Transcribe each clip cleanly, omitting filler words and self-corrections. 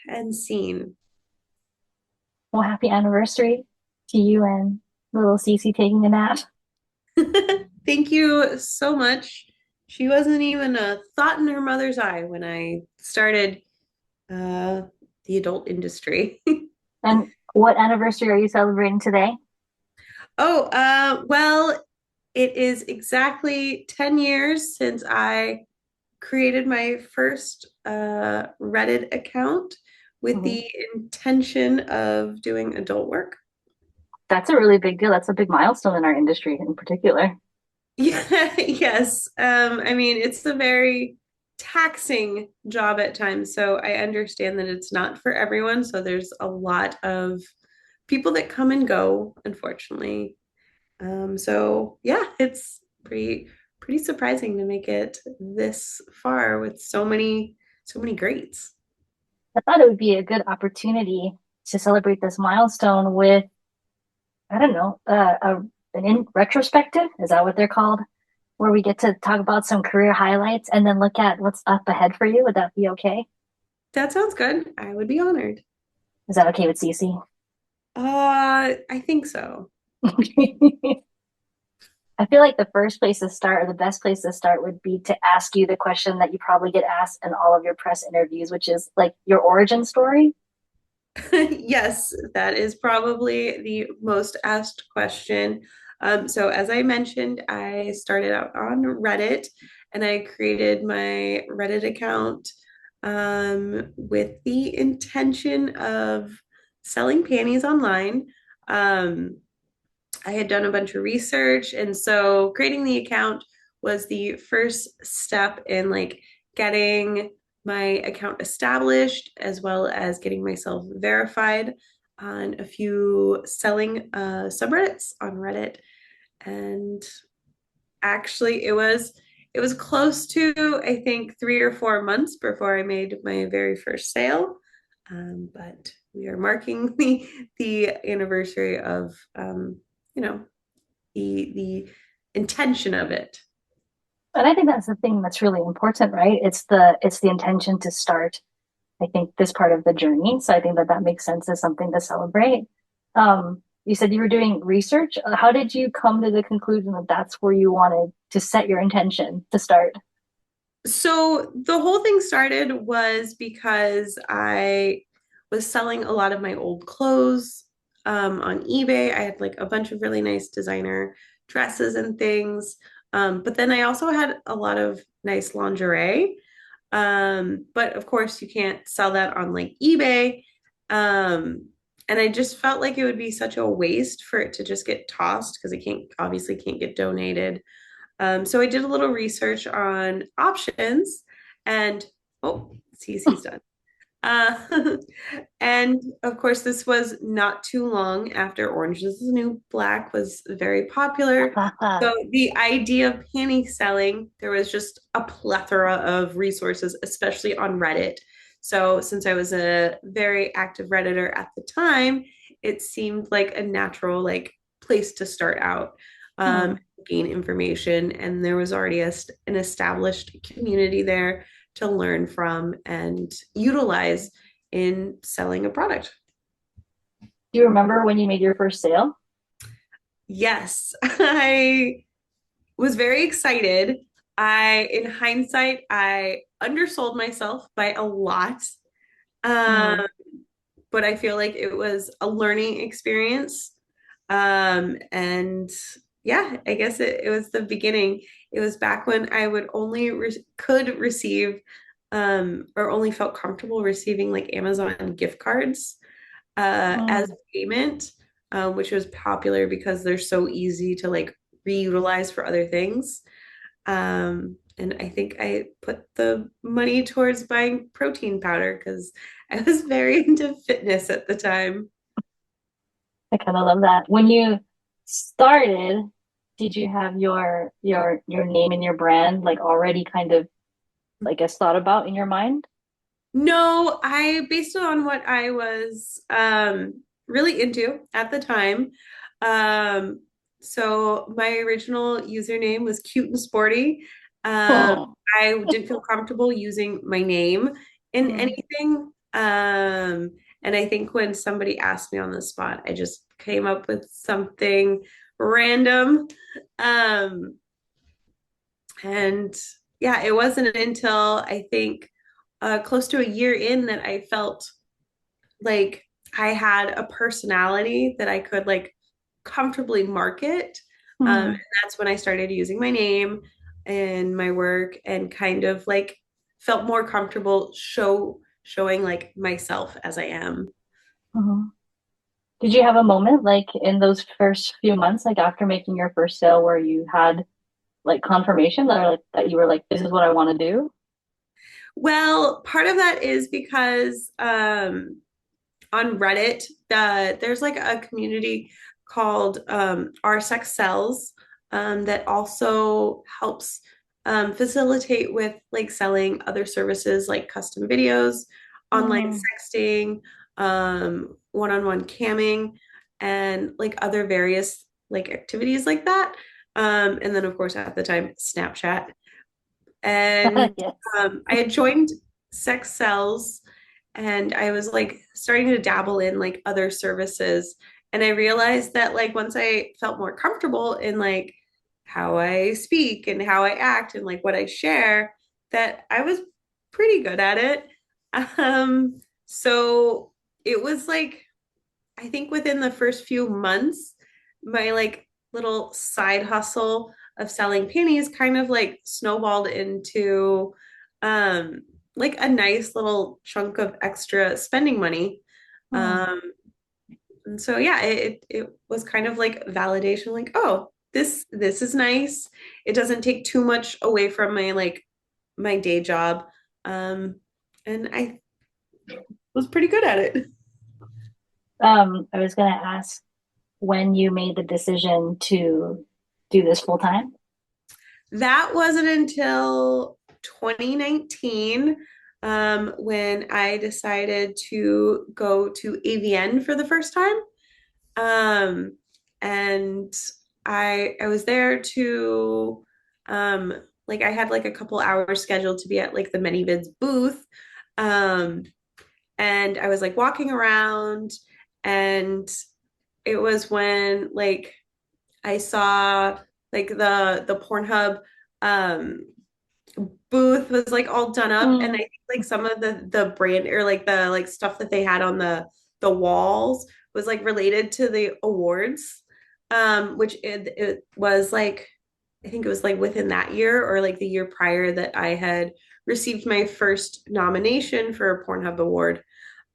and seen. Well, happy anniversary to you and little Cece taking a nap. Thank you so much. She wasn't even a thought in her mother's eye when I started uh, the adult industry. And what anniversary are you celebrating today? Well, it is exactly 10 years since I created my first Reddit account with Mhm. the intention of doing adult work. That's a really big deal. That's a big milestone in our industry in particular. Yeah, yes. I mean, it's a very taxing job at times, so I understand that it's not for everyone. So there's a lot of people that come and go, unfortunately. So yeah, it's pretty surprising to make it this far with so many greats. I thought it would be a good opportunity to celebrate this milestone with, I don't know, an in retrospective. Is that what they're called? Where we get to talk about some career highlights and then look at what's up ahead for you. Would that be okay? That sounds good. I would be honored. Is that okay with Cece? I think so. I feel like the first place to start or the best place to start would be to ask you the question that you probably get asked in all of your press interviews, which is like your origin story. Yes, that is probably the most asked question. So, as I mentioned, I started out on Reddit and I created my Reddit account with the intention of selling panties online. Um, I had done a bunch of research, and so creating the account was the first step in like getting my account established as well as getting myself verified on a few selling subreddits on Reddit. And actually it was close to I think 3 or 4 months before I made my very first sale. But we are marking the anniversary of you know the intention of it. And I think that's the thing that's really important, right? It's the intention to start, I think, this part of the journey. So I think that that makes sense as something to celebrate. You said you were doing research. How did you come to the conclusion that that's where you wanted to set your intention to start? So the whole thing started was because I was selling a lot of my old clothes on eBay. I had like a bunch of really nice designer dresses and things. But then I also had a lot of nice lingerie. But of course, you can't sell that on like eBay. And I just felt like it would be such a waste for it to just get tossed because it can't obviously can't get donated. So I did a little research on options and oh, CC's done. Uh, and of course, this was not too long after Orange is the New Black was very popular. So the idea of panty selling, there was just a plethora of resources, especially on Reddit. So since I was a very active Redditor at the time, it seemed like a natural like place to start out, Hmm. gain information, and there was already an established community there to learn from and utilize in selling a product. Do you remember when you made your first sale? Yes, I was very excited. In hindsight, I undersold myself by a lot. Um, Hmm. but I feel like it was a learning experience. And yeah, I guess it was the beginning. It was back when I would only could receive or only felt comfortable receiving like Amazon gift cards as Hmm. payment, which was popular because they're so easy to like reutilize for other things. And I think I put the money towards buying protein powder because I was very into fitness at the time. I kind of love that. When you started, did you have your name and your brand like already kind of, I guess, thought about in your mind? No, I based it on what I was really into at the time. Um, so my original username was cute and sporty. Um, Oh. I didn't feel comfortable using my name in Hmm. anything. Um, and I think when somebody asked me on the spot, I just came up with something random. Um, and yeah, it wasn't until I think close to a year in that I felt like I had a personality that I could like comfortably market. And Hmm. that's when I started using my name and my work and kind of like felt more comfortable showing like myself as I am. Hmm. Did you have a moment like in those first few months, like after making your first sale, where you had like confirmation that like that you were like, this is what I want to do? Well, part of that is because on Reddit, there's like a community called Our Sex Sells that also helps facilitate with like selling other services like custom videos, online Mm, sexting, one-on-one camming, and like other various like activities like that. And then of course at the time, Snapchat. And yes. I had joined Sex Cells and I was like starting to dabble in like other services. And I realized that like once I felt more comfortable in like how I speak and how I act and like what I share, that I was pretty good at it. So it was like I think within the first few months, my like little side hustle of selling panties kind of like snowballed into um like a nice little chunk of extra spending money. Mm. Um and so yeah, it was kind of like validation like, oh, this is nice. It doesn't take too much away from my like my day job. Um and I was pretty good at it. I was gonna ask when you made the decision to do this full time. That wasn't until 2019 when I decided to go to AVN for the first time. Um, and I was there to um, like I had like a couple hours scheduled to be at like the ManyVids booth. Um, and I was like walking around and it was when like I saw like the Pornhub um booth was like all done up and I Mm. think like some of the brand or like the like stuff that they had on the walls was like related to the awards which it was like I think it was like within that year or like the year prior that I had received my first nomination for a Pornhub award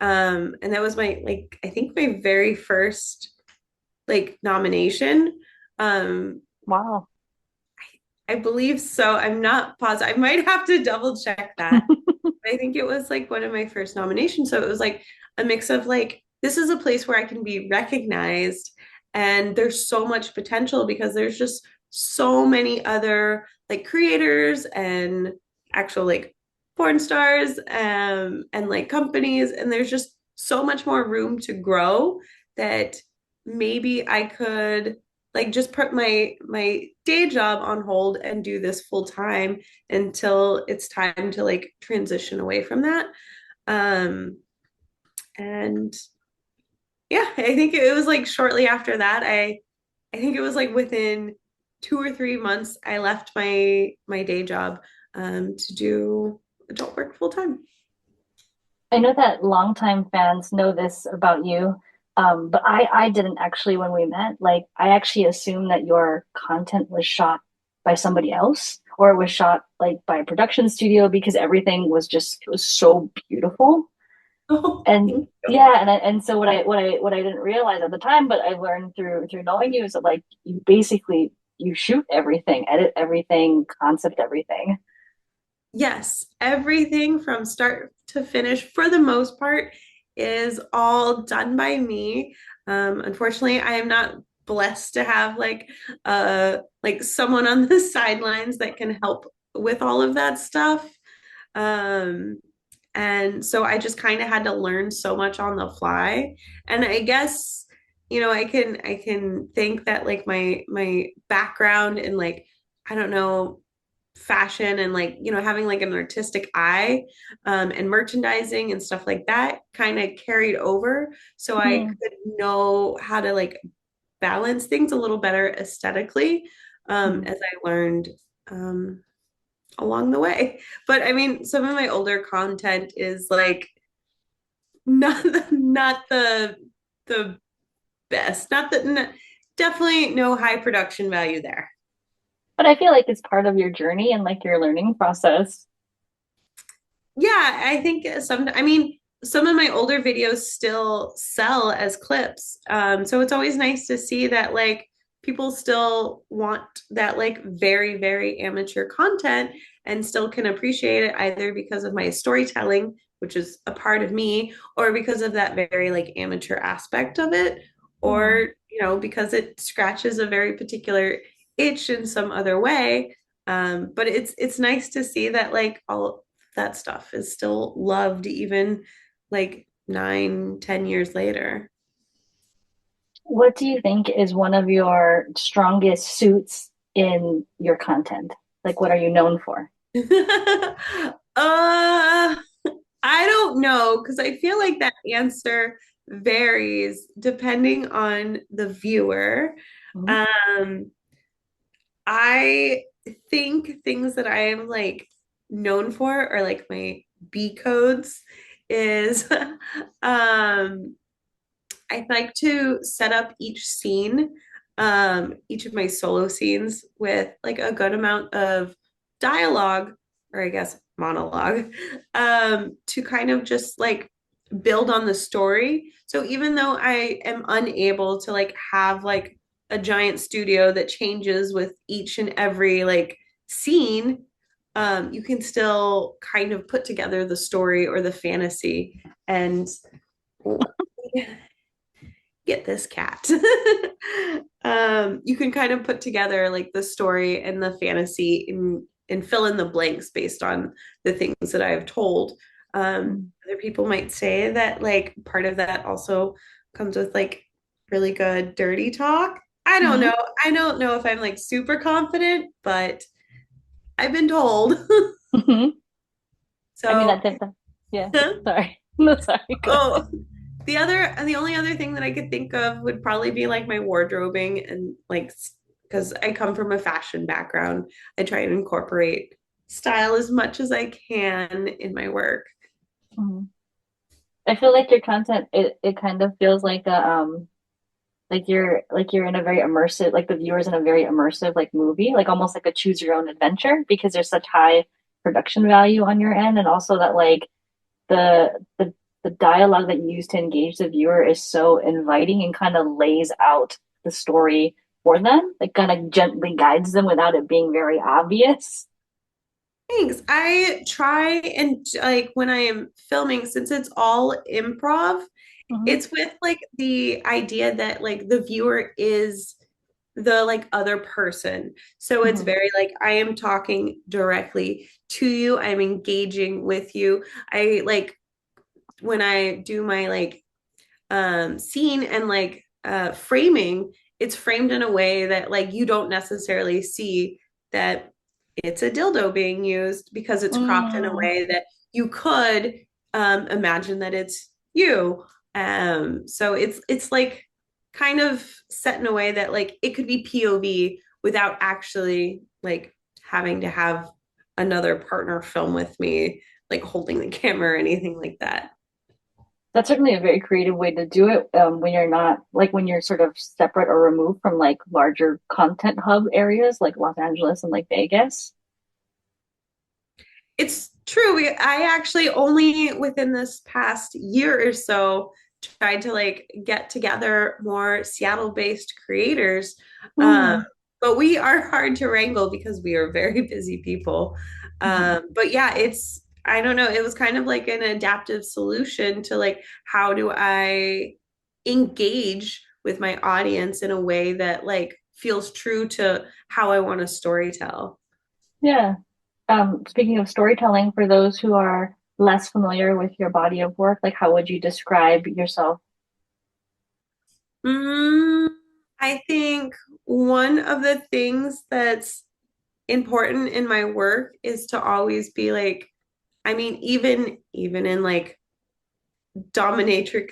and that was my like I think my very first like nomination um Wow. I believe so. I'm not positive. I might have to double check that. I think it was like one of my first nominations. So it was like a mix of like, this is a place where I can be recognized. And there's so much potential because there's just so many other like creators and actual like porn stars and like companies. And there's just so much more room to grow that maybe I could like just put my day job on hold and do this full time until it's time to like transition away from that. Um, and yeah, I think it was like shortly after that, I think it was like within 2 or 3 months, I left my day job to do adult work full time. I know that longtime fans know this about you, but I didn't actually when we met. Like, I actually assumed that your content was shot by somebody else, or it was shot like by a production studio because everything was just it was so beautiful. Oh, And thank you. yeah, and so what I didn't realize at the time, but I learned through knowing you is that like you basically you shoot everything, edit everything, concept everything. Yes, everything from start to finish, for the most part, is all done by me. Unfortunately, I am not blessed to have like someone on the sidelines that can help with all of that stuff. Um, and so I just kind of had to learn so much on the fly. And I guess, I can think that like my background and like I don't know fashion and like, having like an artistic eye, and merchandising and stuff like that kind of carried over. So I Hmm. could know how to like balance things a little better aesthetically, Hmm. as I learned, um, along the way. But I mean, some of my older content is like not the best. Not that definitely no high production value there. But I feel like it's part of your journey and like your learning process. Yeah, I think I mean, some of my older videos still sell as clips. So it's always nice to see that like people still want that like very, very amateur content and still can appreciate it either because of my storytelling, which is a part of me, or because of that very like amateur aspect of it, Hmm. or because it scratches a very particular itch in some other way. But it's nice to see that like all that stuff is still loved even like 9, 10 years later. What do you think is one of your strongest suits in your content? Like, what are you known for? I don't know because I feel like that answer varies depending on the viewer. Mhm. Um, I think things that I am like known for are like my B codes is I like to set up each scene, each of my solo scenes with like a good amount of dialogue, or I guess monologue, to kind of just like build on the story. So even though I am unable to like have like a giant studio that changes with each and every like scene, you can still kind of put together the story or the fantasy and get this cat. You can kind of put together like the story and the fantasy and fill in the blanks based on the things that I've told. Mhm. Other people might say that like part of that also comes with like really good dirty talk. I don't Mhm. know. I don't know if I'm like super confident, but I've been told. Mhm. I mean, So, yeah. Sorry. No, sorry. Go ahead. oh, the only other thing that I could think of would probably be like my wardrobing and like because I come from a fashion background, I try and incorporate style as much as I can in my work. Mhm. I feel like your content, it kind of feels like like you're in a very immersive, like the viewer's in a very immersive like movie, like almost like a choose your own adventure because there's such high production value on your end, and also that like the the the dialogue that you use to engage the viewer is so inviting and kind of lays out the story for them, like kind of gently guides them without it being very obvious. Thanks. I try and like when I am filming, since it's all improv, Hmm. it's with like the idea that like the viewer is the like other person. So it's Hmm. very like I am talking directly to you. I'm engaging with you. I like when I do my like scene and like framing, it's framed in a way that like you don't necessarily see that it's a dildo being used because it's cropped in a Mm. way that you could imagine that it's you. So it's like kind of set in a way that like it could be POV without actually like having to have another partner film with me, like holding the camera or anything like that. That's certainly a very creative way to do it when you're not like when you're sort of separate or removed from like larger content hub areas like Los Angeles and like Vegas. It's true. I actually only within this past year or so tried to like get together more Seattle-based creators. Um, Mm. but we are hard to wrangle because we are very busy people. Mhm. But yeah, I don't know, it was kind of like an adaptive solution to like how do I engage with my audience in a way that like feels true to how I want to story tell. Yeah. Speaking of storytelling, for those who are less familiar with your body of work, like how would you describe yourself? Mm, I think one of the things that's important in my work is to always be like, I mean, even in like dominatrix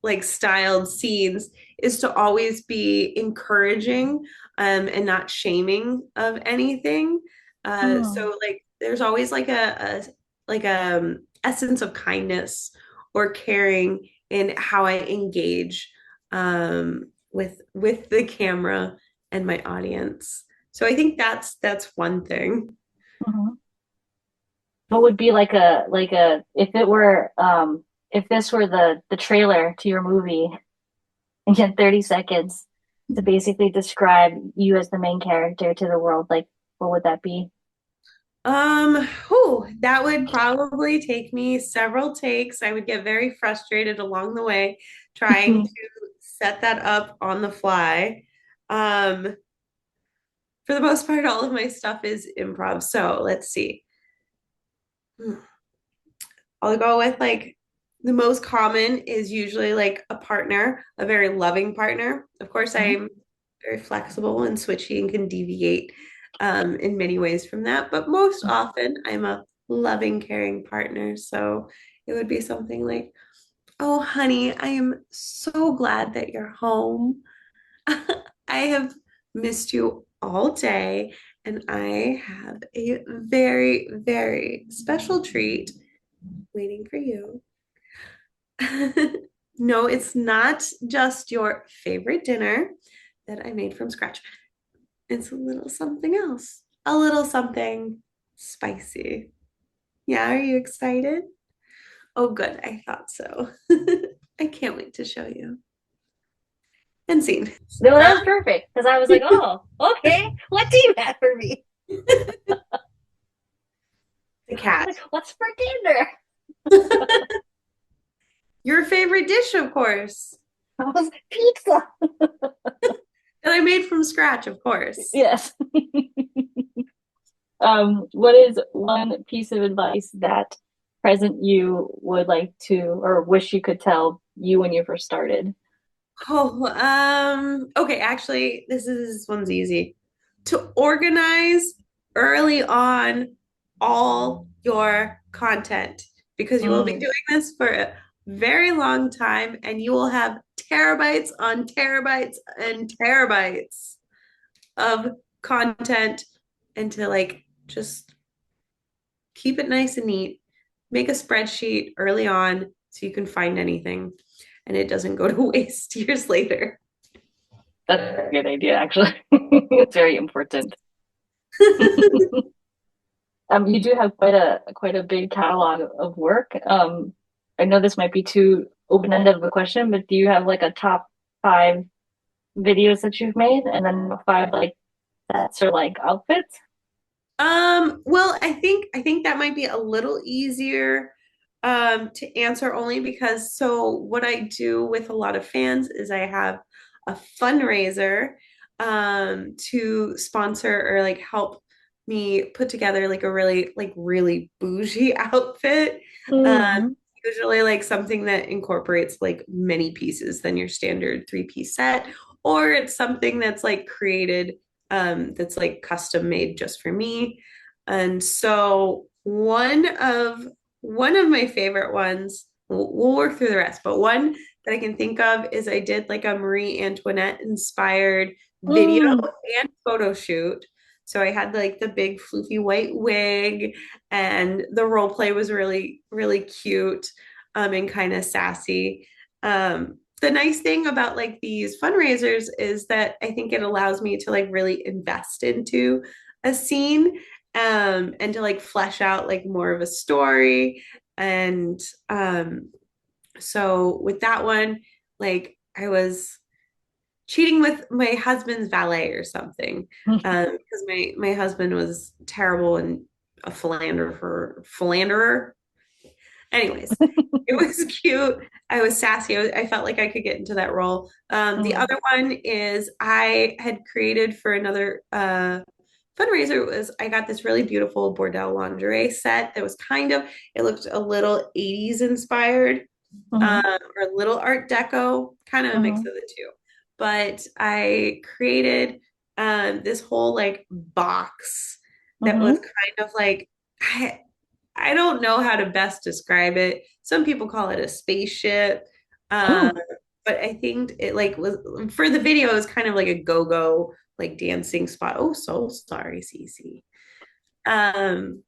like styled scenes, is to always be encouraging and not shaming of anything. Mm, So like there's always like a like essence of kindness or caring in how I engage with the camera and my audience. So I think that's one thing. mhm. What would be like a if this were the trailer to your movie and you had 30 seconds to basically describe you as the main character to the world, like what would that be? That would probably take me several takes. I would get very frustrated along the way trying to set that up on the fly. Um, for the most part, all of my stuff is improv. So let's see. I'll go with like the most common is usually like a partner, a very loving partner. Of course, Mhm. I'm very flexible and switchy and can deviate in many ways from that. But most often, I'm a loving, caring partner. So it would be something like, oh, honey, I am so glad that you're home. I have missed you all day, and I have a very, very special treat waiting for you. No, it's not just your favorite dinner that I made from scratch. It's a little something else, a little something spicy. Yeah, are you excited? Oh, good. I thought so. I can't wait to show you. And scene. No, Uh, that was perfect because I was like, oh, okay, what do you have for me? the cat. Like, what's for dinner? Your favorite dish, of course, I was pizza. that I made from scratch, of course. Yes. What is one piece of advice that present you would like to or wish you could tell you when you first started? Okay, actually, this one's easy. To organize early on all your content because you will be Mm, doing this for a very long time and you will have terabytes on terabytes and terabytes of content and to like just keep it nice and neat. Make a spreadsheet early on so you can find anything and it doesn't go to waste years later. that's a good idea, actually. It's very important. You do have quite a big catalog of work. I know this might be too open-ended of a question, but do you have like a top five videos that you've made, and then five like sets or like outfits? Well, I think that might be a little easier to answer only because so what I do with a lot of fans is I have a fundraiser to sponsor or like help me put together like a really bougie outfit. Um Mm, Usually like something that incorporates like many pieces than your standard three-piece set, or it's something that's like created that's like custom made just for me. And so one of my favorite ones, we'll work through the rest, but one that I can think of is I did like a Marie Antoinette inspired video mm, and photo shoot. So I had like the big floofy white wig, and the role play was really, really cute and kind of sassy. The nice thing about like these fundraisers is that I think it allows me to like really invest into a scene and to like flesh out like more of a story. And so with that one, like I was cheating with my husband's valet or something because my husband was terrible and a philanderer. Anyways, it was cute. I was sassy. I felt like I could get into that role. The mm, other one is I had created for another fundraiser was I got this really beautiful Bordel lingerie set that was kind of it looked a little 80s inspired mm, or a little Art Deco, kind of a mix of mm, the two. But I created this whole like box. that was Mm-hmm. kind of like I, I don't know how to best describe it. Some people call it a spaceship. Um, Oh. but I think it like was for the video, it was kind of like a go-go like dancing spot. Oh, so sorry, Cece. Um,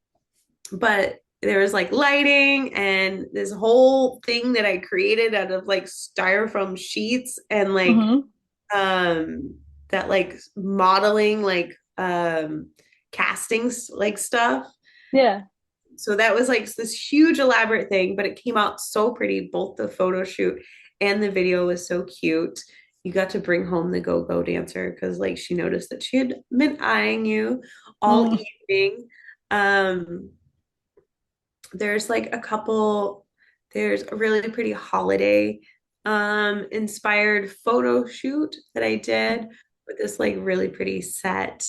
but there was like lighting and this whole thing that I created out of like styrofoam sheets and like Mm-hmm. that like modeling like castings like stuff. Yeah. So that was like this huge elaborate thing, but it came out so pretty. Both the photo shoot and the video was so cute. You got to bring home the go-go dancer because like she noticed that she had been eyeing you all Mm. evening. Um, there's like a couple, there's a really pretty holiday inspired photo shoot that I did with this like really pretty set.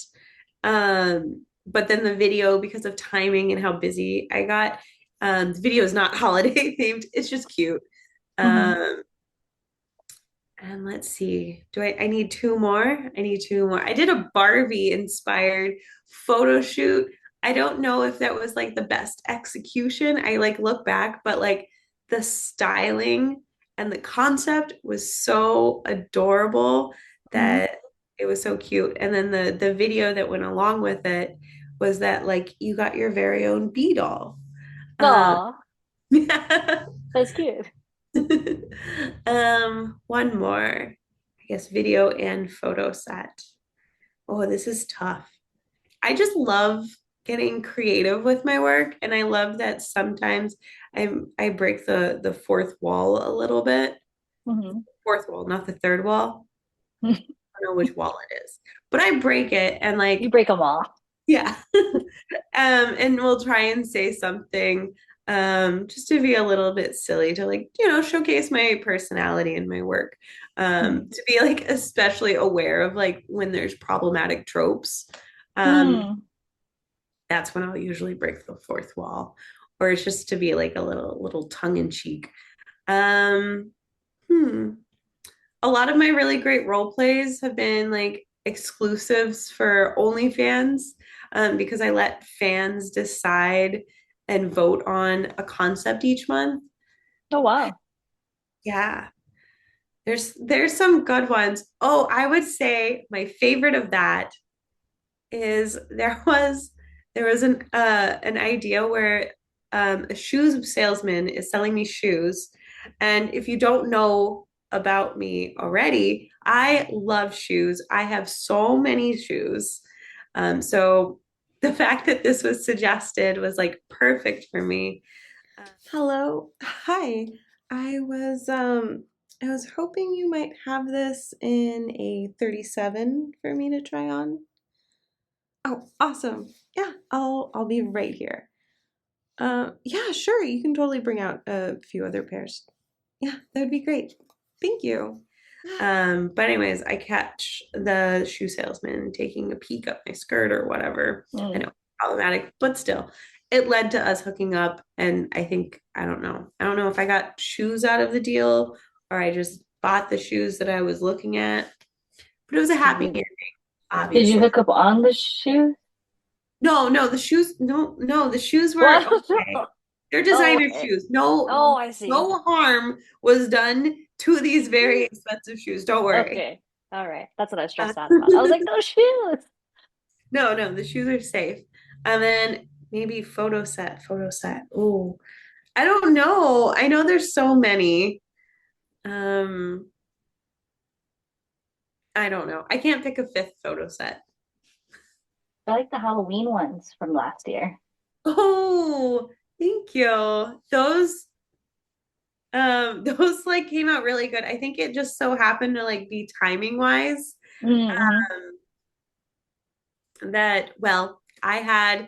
But then the video, because of timing and how busy I got, the video is not holiday themed. It's just cute. Mm-hmm. Um, and let's see. I need two more? I need two more. I did a Barbie inspired photo shoot. I don't know if that was like the best execution. I like look back, but like the styling and the concept was so adorable Mm-hmm. that it was so cute. And then the video that went along with it was that like you got your very own bee doll. Um, Aw, that's cute. One more, I guess, video and photo set. Oh, this is tough. I just love getting creative with my work, and I love that sometimes I break the fourth wall a little bit. Mm-hmm. Fourth wall, not the third wall. I don't know which wall it is, but I break it and You like break them all. yeah. And we'll try and say something just to be a little bit silly to like, showcase my personality in my work. To be like especially aware of like when there's problematic tropes. Um, Mm. that's when I'll usually break the fourth wall, or it's just to be like a little tongue in cheek. Um, hmm a lot of my really great role plays have been like exclusives for OnlyFans because I let fans decide and vote on a concept each month. Oh, wow. Yeah, there's some good ones. Oh, I would say my favorite of that is there was an idea where a shoes salesman is selling me shoes, and if you don't know about me already, I love shoes. I have so many shoes. So the fact that this was suggested was like perfect for me. Hello, hi. I was um I was hoping you might have this in a 37 for me to try on. Oh, awesome. Yeah, I'll be right here. Yeah, sure. You can totally bring out a few other pairs. Yeah, that'd be great. Thank you. But anyways, I catch the shoe salesman taking a peek up my skirt or whatever. I Mm. know, problematic, but still, it led to us hooking up. And I think, I don't know. I don't know if I got shoes out of the deal or I just bought the shoes that I was looking at, but it was a happy ending, Did you obviously. hook up on the shoe? No, no, the shoes, no, no, the shoes were What? okay. They're Oh, designer okay. shoes. No, Oh, I see. no harm was done to these very expensive shoes. Don't worry. Okay. All right. That's what I was Uh, stressed out about. I was like, no shoes. no, no, the shoes are safe. And then maybe photo set. Oh, I don't know. I know there's so many. Um, I don't know. I can't pick a fifth photo set. I like the Halloween ones from last year. Oh, thank you. Those like came out really good. I think it just so happened to like be timing wise Mm-hmm. that well, I had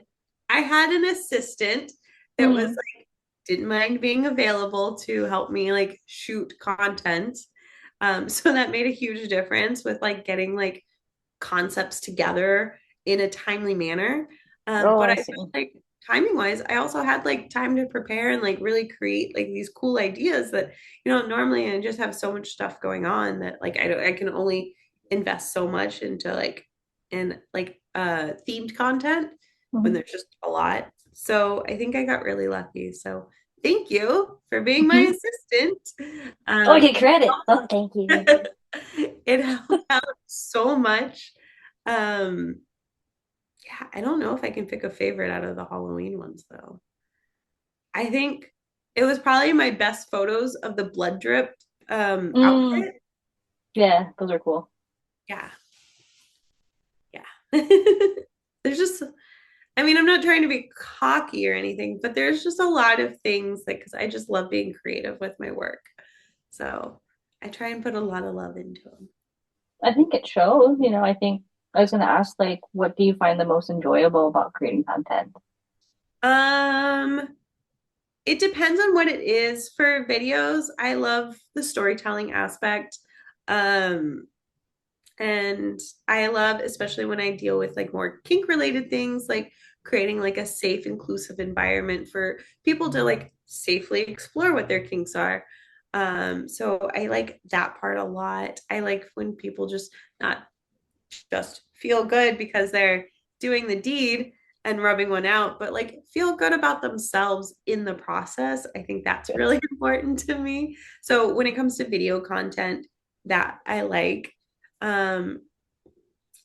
an assistant that was Mm. like didn't mind being available to help me like shoot content. So that made a huge difference with like getting like concepts together in a timely manner. Oh, But I I felt see. like timing wise, I also had like time to prepare and like really create like these cool ideas that, normally I just have so much stuff going on that like I can only invest so much into like themed content. when Mhm. there's just a lot. So I think I got really lucky. So thank you for being my Mhm. assistant. Oh, I Um, get credit. Oh, thank you. it helped out so much. Um, yeah, I don't know if I can pick a favorite out of the Halloween ones though. I think it was probably my best photos of the blood drip Mm, outfit. yeah, those are cool. Yeah, yeah. There's just, I mean, I'm not trying to be cocky or anything, but there's just a lot of things like, because I just love being creative with my work. So I try and put a lot of love into them. I think it shows, I think I was going to ask, like, what do you find the most enjoyable about creating content? Um, it depends on what it is. For videos, I love the storytelling aspect. Um, and I love, especially when I deal with like more kink related things, like creating like a safe, inclusive environment for people to like safely explore what their kinks are. So I like that part a lot. I like when people just not just feel good because they're doing the deed and rubbing one out, but like feel good about themselves in the process. I think that's Yeah. really important to me. So when it comes to video content, that I like. Um,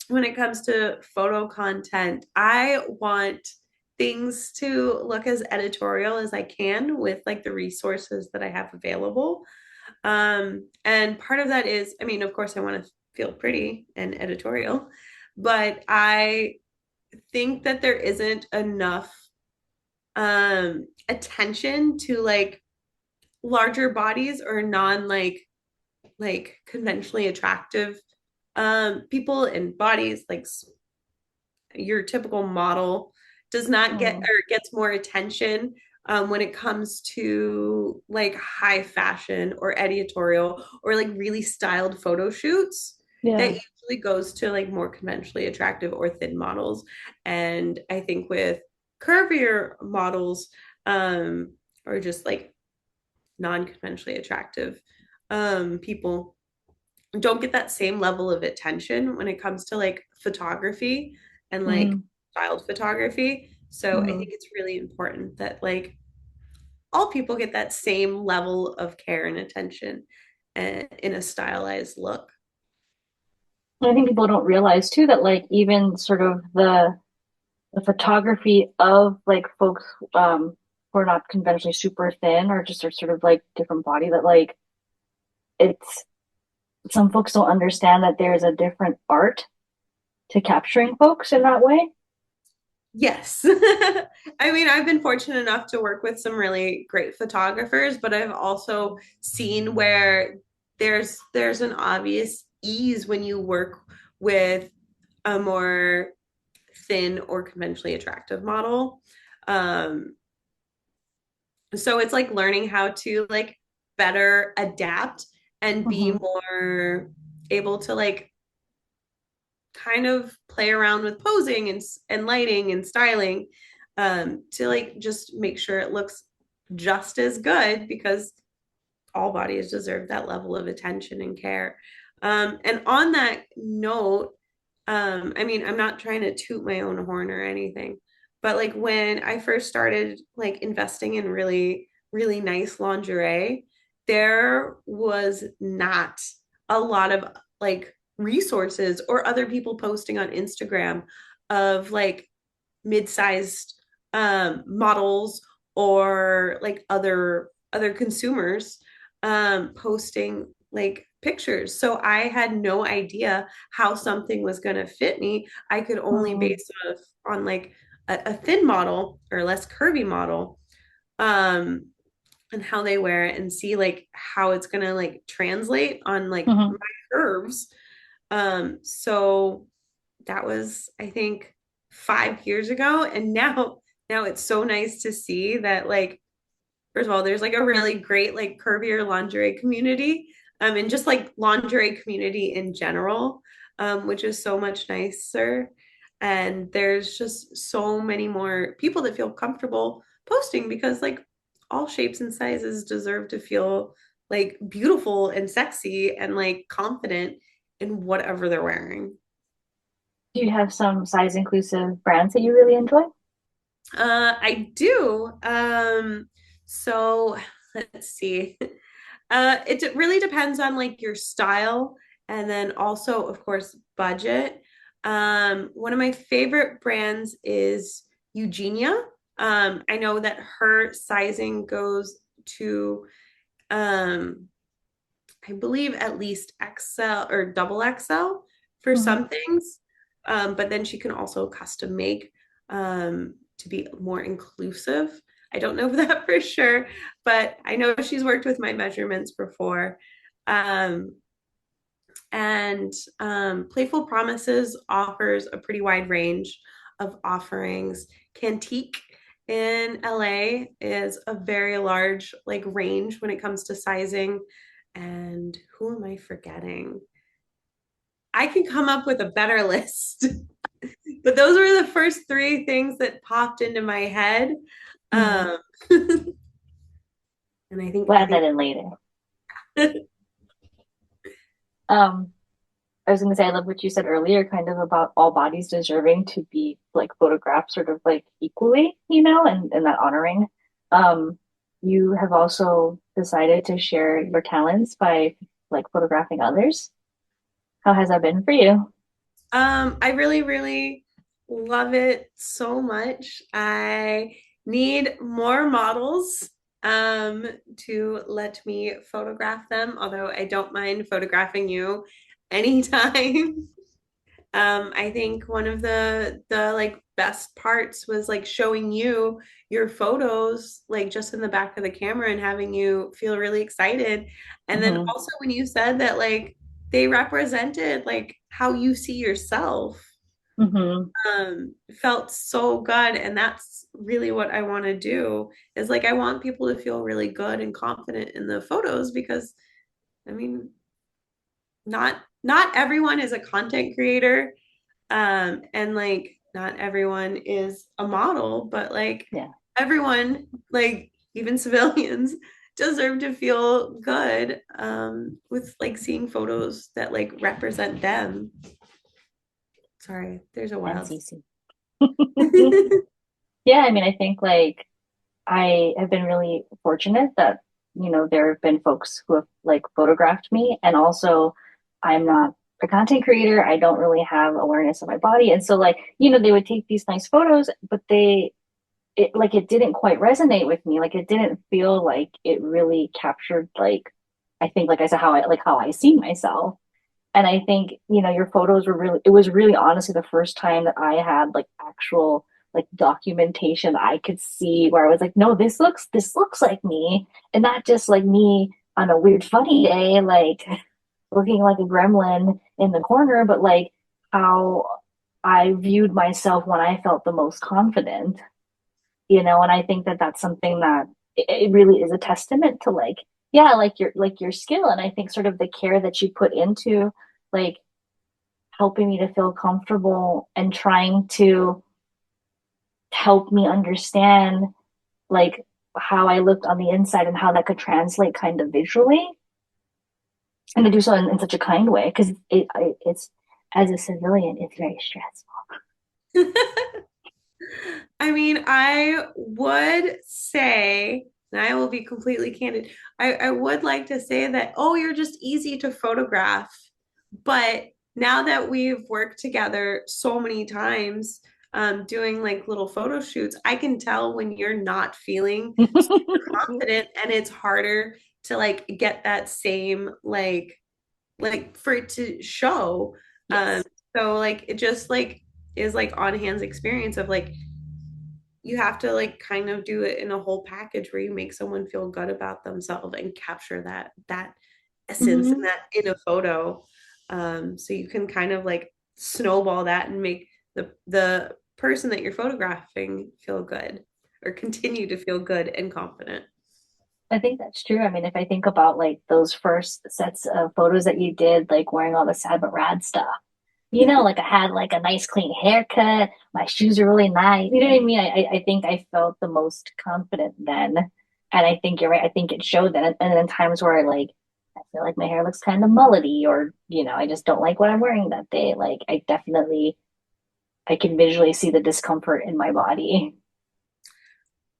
when it comes to photo content, I want things to look as editorial as I can with like the resources that I have available. And part of that is, I mean, of course, I want to feel pretty and editorial, but I think that there isn't enough attention to like larger bodies or non like conventionally attractive people and bodies like your typical model does not get Mm, or gets more attention when it comes to like high fashion or editorial or like really styled photo shoots. That yeah. usually goes to like more conventionally attractive or thin models. And I think with curvier models, um, or just like non-conventionally attractive people, don't get that same level of attention when it comes to like photography and like Hmm. styled photography. So I think Hmm. it's really important that like all people get that same level of care and attention in a stylized look. I think people don't realize too that like even sort of the photography of like folks who are not conventionally super thin or just are sort of like different body that like it's some folks don't understand that there's a different art to capturing folks in that way. Yes. I mean, I've been fortunate enough to work with some really great photographers, but I've also seen where there's an obvious ease when you work with a more thin or conventionally attractive model. Um, so it's like learning how to like better adapt and be Hmm. more able to like kind of play around with posing and lighting and styling to like just make sure it looks just as good because all bodies deserve that level of attention and care. And on that note, I mean, I'm not trying to toot my own horn or anything, but like when I first started like investing in really, really nice lingerie, there was not a lot of like resources or other people posting on Instagram of like mid-sized models or like other consumers posting like pictures. So I had no idea how something was going to fit me. I could only Hmm. base it on like a thin model or less curvy model um and how they wear it and see like how it's going to like translate on like Hmm. my curves. So that was, I think, 5 years ago. And now it's so nice to see that, like, first of all, there's like a really great, like, curvier lingerie community, and just like lingerie community in general, which is so much nicer. And there's just so many more people that feel comfortable posting because, like, all shapes and sizes deserve to feel like beautiful and sexy and like confident in whatever they're wearing. Do you have some size inclusive brands that you really enjoy? I do. So let's see. It really depends on like your style and then also, of course, budget. One of my favorite brands is Eugenia. I know that her sizing goes to um I believe at least XL or double XL for Hmm. some things. But then she can also custom make to be more inclusive. I don't know that for sure, but I know she's worked with my measurements before. Um, and Playful Promises offers a pretty wide range of offerings. Cantique in LA is a very large like range when it comes to sizing. And who am I forgetting? I can come up with a better list, but those were the first three things that popped into my head. Hmm. Um, and We'll I add that think in later. Um, I was going to say, I love what you said earlier, kind of about all bodies deserving to be like photographed sort of like equally, and that honoring. Um, you have also decided to share your talents by like photographing others. How has that been for you? I really, really love it so much. I need more models to let me photograph them, although I don't mind photographing you anytime. I think one of the like best parts was like showing you your photos like just in the back of the camera and having you feel really excited. And then Hmm. also when you said that like they represented like how you see yourself, Hmm. felt so good. And that's really what I want to do is like I want people to feel really good and confident in the photos because I mean not everyone is a content creator and like not everyone is a model, but like Yeah. everyone, like even civilians, deserve to feel good with like seeing photos that like represent them. Sorry, there's a And wild. Cece. Yeah, I mean, I think like I have been really fortunate that, there have been folks who have like photographed me. And also, I'm not a content creator. I don't really have awareness of my body. And so, like, they would take these nice photos, but it didn't quite resonate with me. Like, it didn't feel like it really captured, like, I think, like I said, how I see myself. And I think, your photos it was really honestly the first time that I had like actual like documentation I could see where I was like, no, this looks like me. And not just like me on a weird funny day, like looking like a gremlin in the corner, but like how I viewed myself when I felt the most confident, and I think that that's something that it really is a testament to like, yeah, like your skill. And I think sort of the care that you put into like helping me to feel comfortable and trying to help me understand like how I looked on the inside and how that could translate kind of visually, and to do so in such a kind way because it's as a civilian it's very stressful. I mean, I would say, and I will be completely candid, I would like to say that, oh, you're just easy to photograph. But now that we've worked together so many times, doing like little photo shoots, I can tell when you're not feeling super confident and it's harder to like get that same like for it to show. Um, Yes. so like it just like is like on hands experience of like you have to like kind of do it in a whole package where you make someone feel good about themselves and capture that essence and Mm-hmm. that in a photo. So you can kind of like snowball that and make the person that you're photographing feel good or continue to feel good and confident. I think that's true. I mean, if I think about like those first sets of photos that you did, like wearing all the sad but rad stuff, like I had like a nice clean haircut, my shoes are really nice. You know what I mean? I think I felt the most confident then. And I think you're right. I think it showed that. And then times where I feel like my hair looks kind of mullety or, I just don't like what I'm wearing that day. Like I definitely I can visually see the discomfort in my body.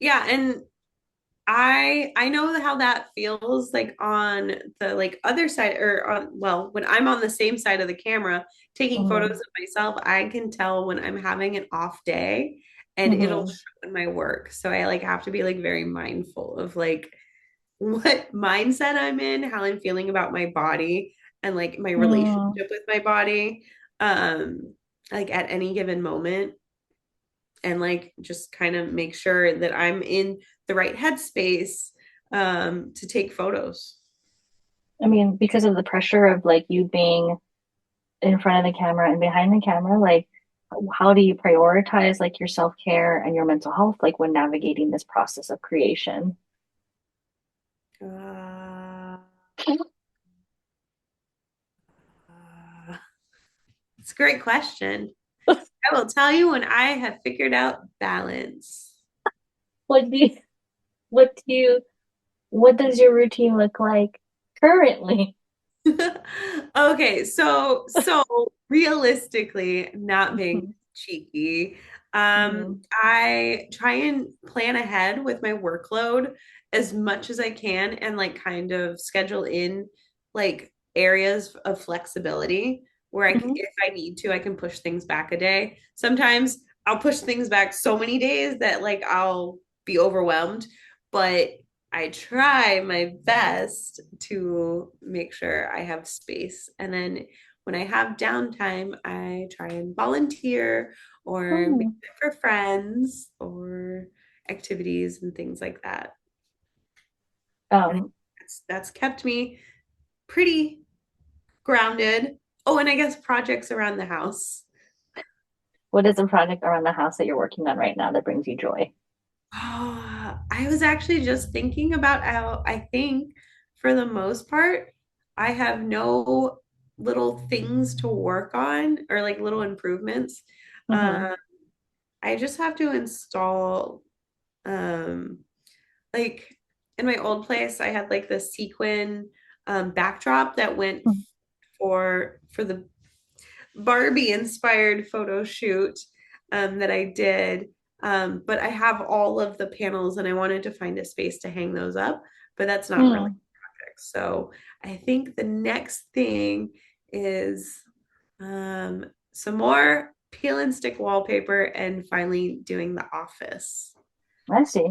Yeah, and I know how that feels like on the like other side or on well, when I'm on the same side of the camera taking photos Mm-hmm. of myself, I can tell when I'm having an off day and it'll Mm-hmm. show in my work. So I like have to be like very mindful of like what mindset I'm in, how I'm feeling about my body and like my Mm. relationship with my body like at any given moment and like just kind of make sure that I'm in the right headspace to take photos. I mean, because of the pressure of like you being in front of the camera and behind the camera, like how do you prioritize like your self-care and your mental health like when navigating this process of creation? Uh, it's a great question. I will tell you when I have figured out balance. What do you, what do you, what does your routine look like currently? Okay, so realistically, not being Mhm, cheeky, mhm, I try and plan ahead with my workload as much as I can and like kind of schedule in like areas of flexibility where mhm, if I need to, I can push things back a day. Sometimes I'll push things back so many days that like I'll be overwhelmed, but I try my best to make sure I have space. And then when I have downtime, I try and volunteer or make mhm. it for friends or activities and things like that. And Um, that's kept me pretty grounded. Oh, and I guess projects around the house. what is a project around the house that you're working on right now that brings you joy? I was actually just thinking about how I think for the most part, I have no little things to work on or like little improvements. Mm-hmm. Um, I just have to install um like in my old place, I had like the sequin backdrop that went for the Barbie inspired photo shoot that I did. But I have all of the panels and I wanted to find a space to hang those up, but that's not really Mm. perfect. So I think the next thing is some more peel and stick wallpaper and finally doing the office. I see.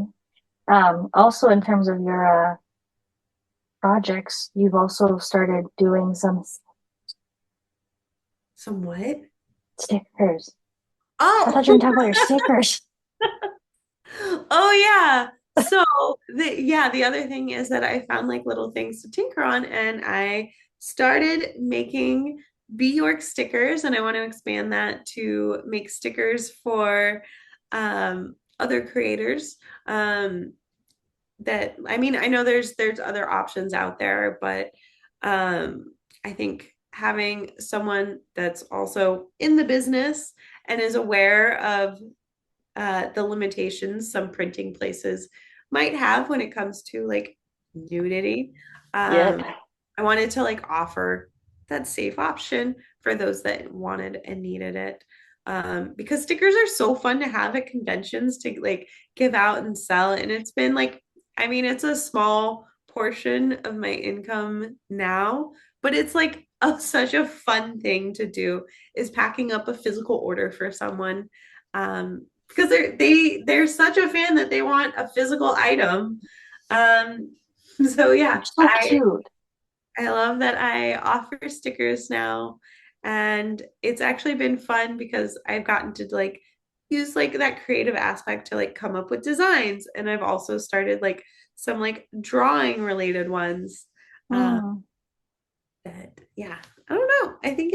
Also in terms of your projects, you've also started doing some Somewhat. stickers. I Oh, thought you were talking about your stickers. oh yeah. So the other thing is that I found like little things to tinker on and I started making York stickers and I want to expand that to make stickers for other creators. That I mean, I know there's other options out there, but I think having someone that's also in the business and is aware of the limitations some printing places might have when it comes to like nudity. Yep. I wanted to like offer that safe option for those that wanted and needed it. Because stickers are so fun to have at conventions to like give out and sell. And it's been like, I mean, it's a small portion of my income now, but it's like such a fun thing to do is packing up a physical order for someone. Because they're such a fan that they want a physical item. Um, so They're yeah, so cute. I love that I offer stickers now. And it's actually been fun because I've gotten to like use like that creative aspect to like come up with designs. And I've also started like some like drawing related ones. Uh, Mm. that yeah, I don't know. I think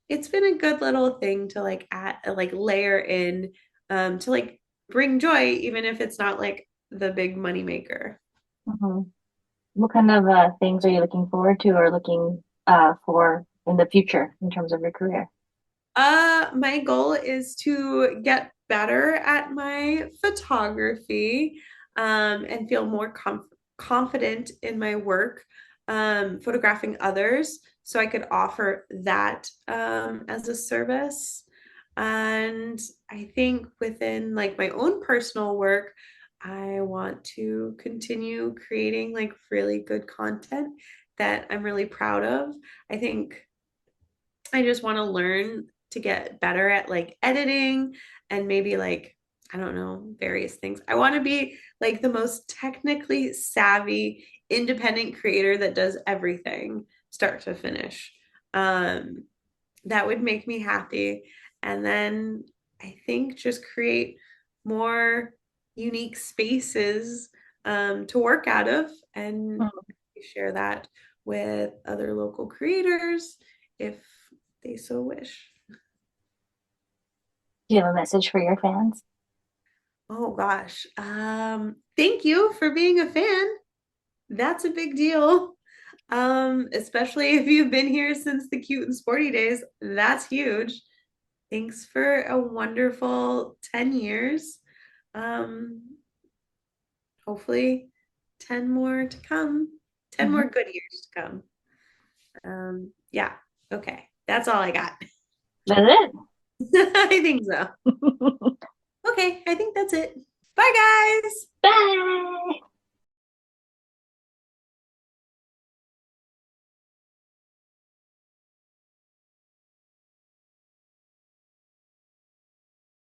it's been a good little thing to like add like layer in to like bring joy, even if it's not like the big money maker. Hmm. What kind of things are you looking forward to or looking for in the future in terms of your career? My goal is to get better at my photography, and feel more confident in my work, photographing others, so I could offer that as a service. And I think within like my own personal work, I want to continue creating like really good content that I'm really proud of. I think I just want to learn to get better at like editing and maybe like, I don't know, various things. I want to be like the most technically savvy independent creator that does everything start to finish. Um, that would make me happy. And then I think just create more unique spaces to work out of and share that with other local creators if they so wish. Do you have a message for your fans? Oh gosh. Thank you for being a fan. That's a big deal. Especially if you've been here since the cute and sporty days. That's huge. Thanks for a wonderful 10 years. Um, hopefully 10 more to come. 10 Mhm. more good years to come. Yeah. Okay. That's all I got. That's it. I think so. Okay, I think that's it. Bye, guys. Bye.